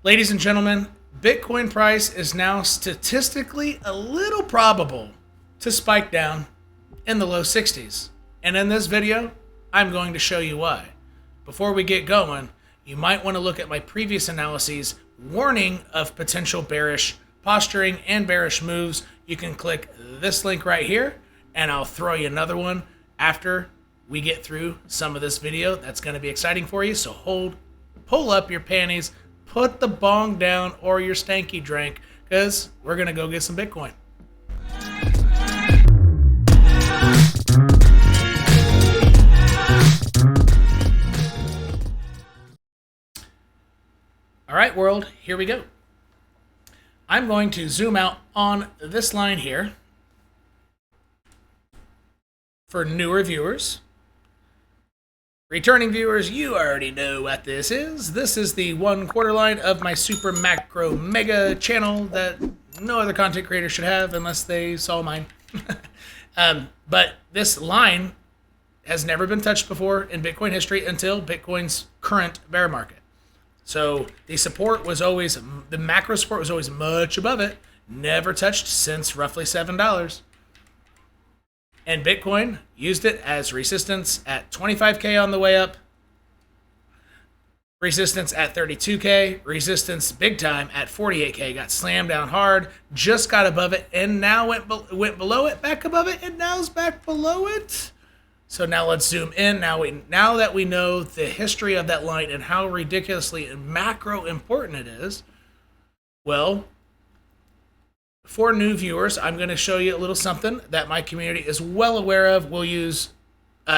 Ladies and gentlemen, Bitcoin price is now statistically a little probable to spike down in the low 60s. And in this video, I'm going to show you why. Before we get going, you might want to look at my previous analyses warning of potential bearish posturing and bearish moves. You can click this link right here, and I'll throw you another one after we get through some of this video. That's going to be exciting for you. So pull up your panties, put the bong down or your stanky drink, because we're going to go get some Bitcoin. All right, world, here we go. I'm going to zoom out on this line here for newer viewers. Returning viewers, you already know what this is. This is the 1/4 line of my super macro mega channel that no other content creator should have unless they saw mine. But this line has never been touched before in Bitcoin history until Bitcoin's current bear market. So the support was always, the macro support was always much above it, never touched since roughly $7. And Bitcoin used it as resistance at 25K on the way up, resistance at 32K, resistance big time at 48K, got slammed down hard, just got above it, and now went below it, back above it, and now is back below it. So now let's zoom in. Now that we know the history of that line and how ridiculously macro important it is, well, for new viewers, I'm going to show you a little something that my community is well aware of. We'll use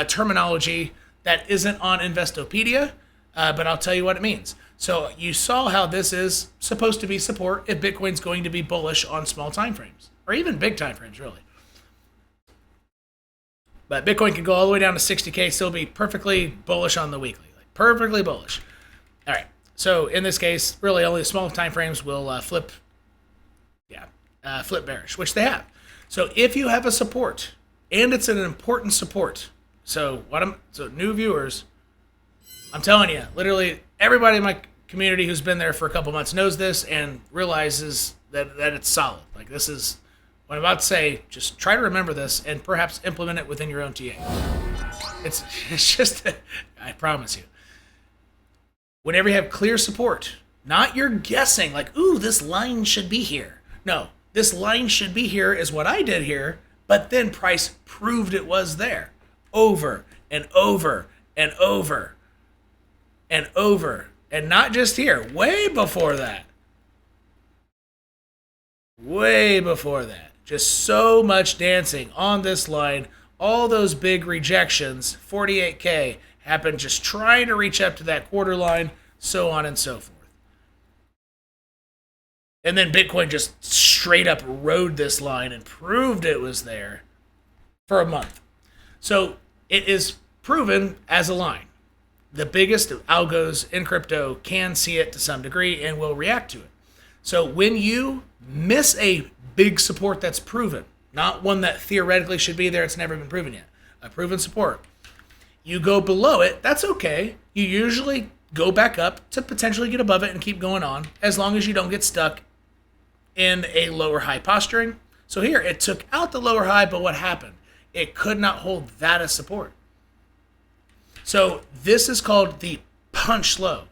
terminology that isn't on Investopedia, but I'll tell you what it means. So you saw how this is supposed to be support if Bitcoin's going to be bullish on small time frames, or even big time frames, really. But Bitcoin can go all the way down to 60K, still be perfectly bullish on the weekly, like perfectly bullish. All right. So in this case, really only small time frames will flip bearish, which they have. So if you have a support, and it's an important support, so new viewers, I'm telling you, literally everybody in my community who's been there for a couple months knows this and realizes that it's solid. Like, this is what I'm about to say. Just try to remember this and perhaps implement it within your own TA. It's just, I promise you. Whenever you have clear support, not you're guessing like, ooh, this line should be here. No, this line should be here is what I did here, but then price proved it was there over and over and over and over. And not just here, way before that. Way before that. Just so much dancing on this line. All those big rejections, 48K, happened just trying to reach up to that quarter line, so on and so forth. And then Bitcoin just straight up rode this line and proved it was there for a month. So it is proven as a line. The biggest algos in crypto can see it to some degree and will react to it. So when you miss a big support that's proven, not one that theoretically should be there, it's never been proven yet, a proven support, you go below it, that's okay. You usually go back up to potentially get above it and keep going on, as long as you don't get stuck in a lower high posturing. So here, it took out the lower high, but what happened? It could not hold that as support. So this is called the punch low.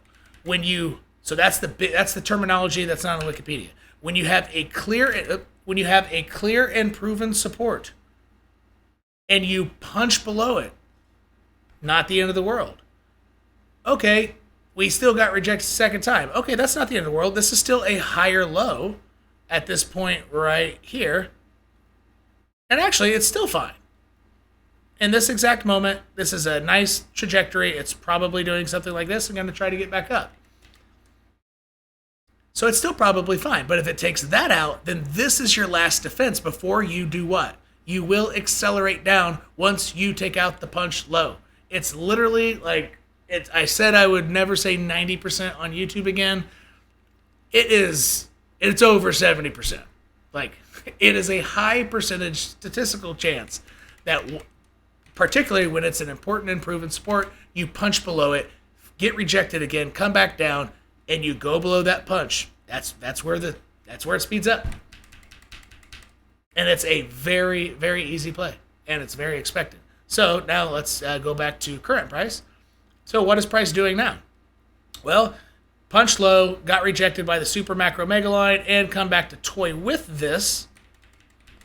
So that's the terminology that's not on Wikipedia. When you have a clear and proven support, and you punch below it, not the end of the world. Okay, we still got rejected a second time. Okay, that's not the end of the world. This is still a higher low at this point right here. And actually, it's still fine. In this exact moment, this is a nice trajectory. It's probably doing something like this. I'm going to try to get back up. So it's still probably fine. But if it takes that out, then this is your last defense before you do what? You will accelerate down once you take out the punch low. It's literally like, I said I would never say 90% on YouTube again. It's over 70%. Like, it is a high percentage statistical chance that, particularly when it's an important and proven support, you punch below it, get rejected again, come back down, and you go below that punch, that's where it speeds up. And it's a very, very easy play, and it's very expected. So now let's go back to current price. So what is price doing now? Well, punch low, got rejected by the super macro mega line, and come back to toy with this.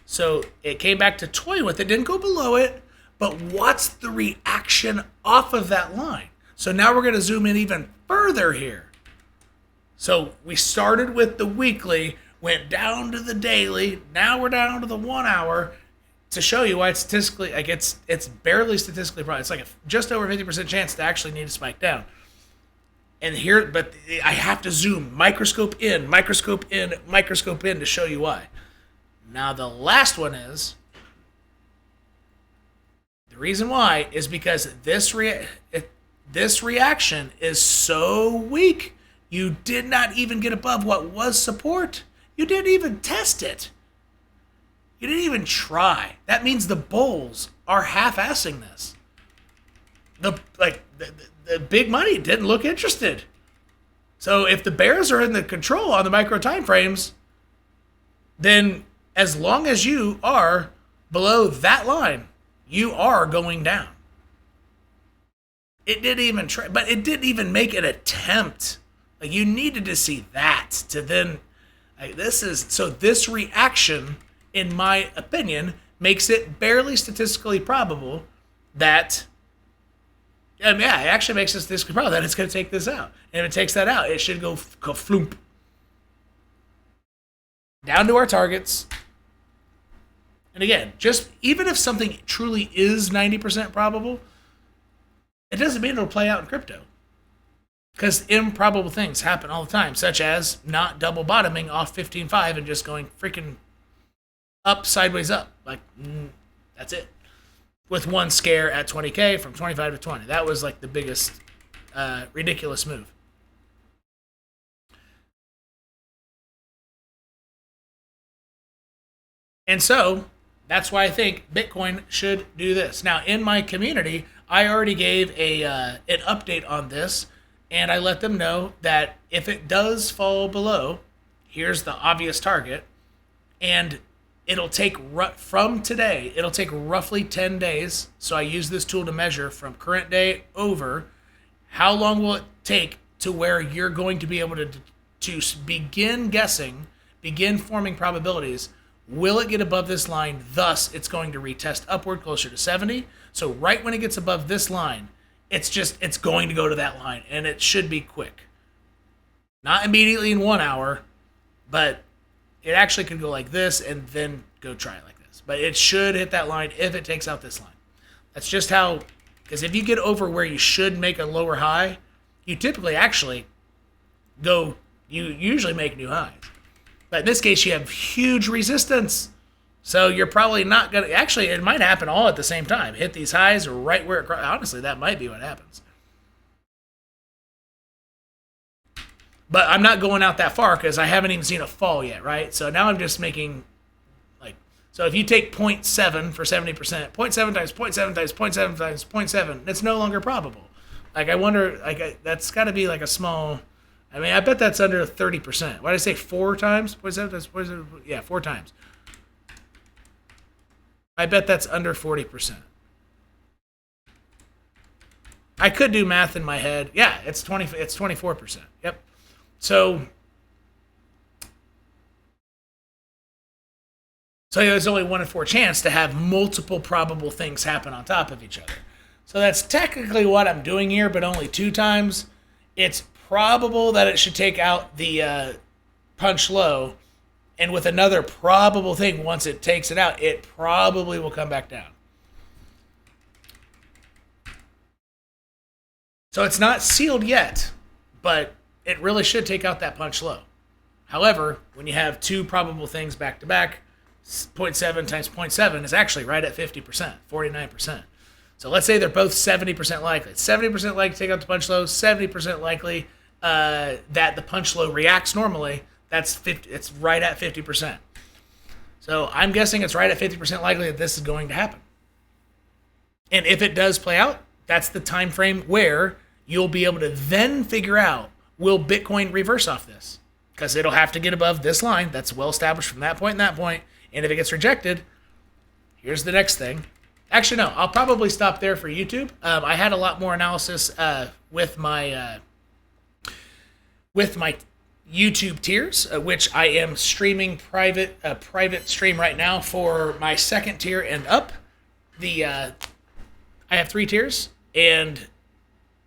So it came back to toy with it, didn't go below it, but what's the reaction off of that line? So now we're going to zoom in even further here. So we started with the weekly, went down to the daily, now we're down to the 1 hour to show you why it's statistically, like it's barely statistically probable. It's like just over 50% chance to actually need to spike down. And here, but I have to zoom, microscope in to show you why. Now the last one is, the reason why is because this reaction is so weak, you did not even get above what was support. You didn't even test it. You didn't even try. That means the bulls are half-assing this. The big money didn't look interested. So if the bears are in the control on the micro time frames, then as long as you are below that line, you are going down. It didn't even try, but it didn't even make an attempt. Like, you needed to see that to then, like, this reaction, in my opinion, makes it barely statistically probable that, it actually makes it statistically probable that it's going to take this out. And if it takes that out, it should go floomp. Down to our targets. And again, just even if something truly is 90% probable, it doesn't mean it'll play out in crypto. Because improbable things happen all the time, such as not double bottoming off 15.5 and just going freaking up, sideways up. Like, that's it. With one scare at 20K from 25 to 20. That was like the biggest ridiculous move. And so, that's why I think Bitcoin should do this. Now, in my community, I already gave an update on this, and I let them know that if it does fall below, here's the obvious target, and it'll take, from today, it'll take roughly 10 days. So I use this tool to measure from current day over, how long will it take to where you're going to be able to begin guessing, begin forming probabilities. Will it get above this line? Thus, it's going to retest upward closer to 70. So right when it gets above this line, it's going to go to that line, and it should be quick. Not immediately in 1 hour, but it actually could go like this and then go try it like this. But it should hit that line if it takes out this line. That's just how, because if you get over where you should make a lower high, you typically actually you usually make new highs. But in this case, you have huge resistance. So you're probably not going to... Actually, it might happen all at the same time. Hit these highs right where it... Honestly, that might be what happens. But I'm not going out that far because I haven't even seen a fall yet, right? So now I'm just making... So if you take 0.7 for 70%, 0.7 times 0.7 times 0.7 times 0.7, it's no longer probable. I wonder... that's got to be like a small... I bet that's under 30%. Why did I say 4 times? 0.7 times 0.7? Yeah, 4 times. I bet that's under 40%. I could do math in my head. Yeah, it's 24%. Yep. So there's only 1 in 4 chance to have multiple probable things happen on top of each other. So that's technically what I'm doing here, but only 2 times. It's probable that it should take out the punch low, and with another probable thing, once it takes it out, it probably will come back down. So it's not sealed yet, but it really should take out that punch low. However, when you have 2 probable things back to back, 0.7 times 0.7 is actually right at 50%, 49%. So let's say they're both 70% likely. It's 70% likely to take out the punch low, 70% likely that the punch low reacts normally. That's 50. It's right at 50%. So I'm guessing it's right at 50% likely that this is going to happen. And if it does play out, that's the time frame where you'll be able to then figure out will Bitcoin reverse off this? Because it'll have to get above this line that's well established from that point and that point. And if it gets rejected, here's the next thing. Actually, no, I'll probably stop there for YouTube. I had a lot more analysis with my YouTube tiers, which I am streaming private stream right now for my second tier and up. I have 3 tiers, and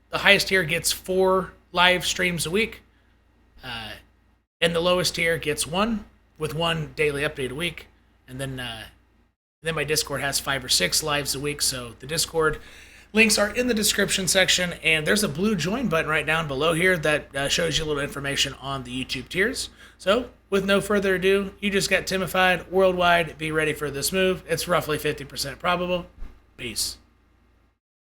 the highest tier gets 4 live streams a week, and the lowest tier gets 1 with 1 daily update a week, and then my Discord has 5 or 6 lives a week. So the Discord links are in the description section, and there's a blue join button right down below here that shows you a little information on the YouTube tiers. So with no further ado, you just got Timified worldwide. Be ready for this move. It's roughly 50% probable. Peace.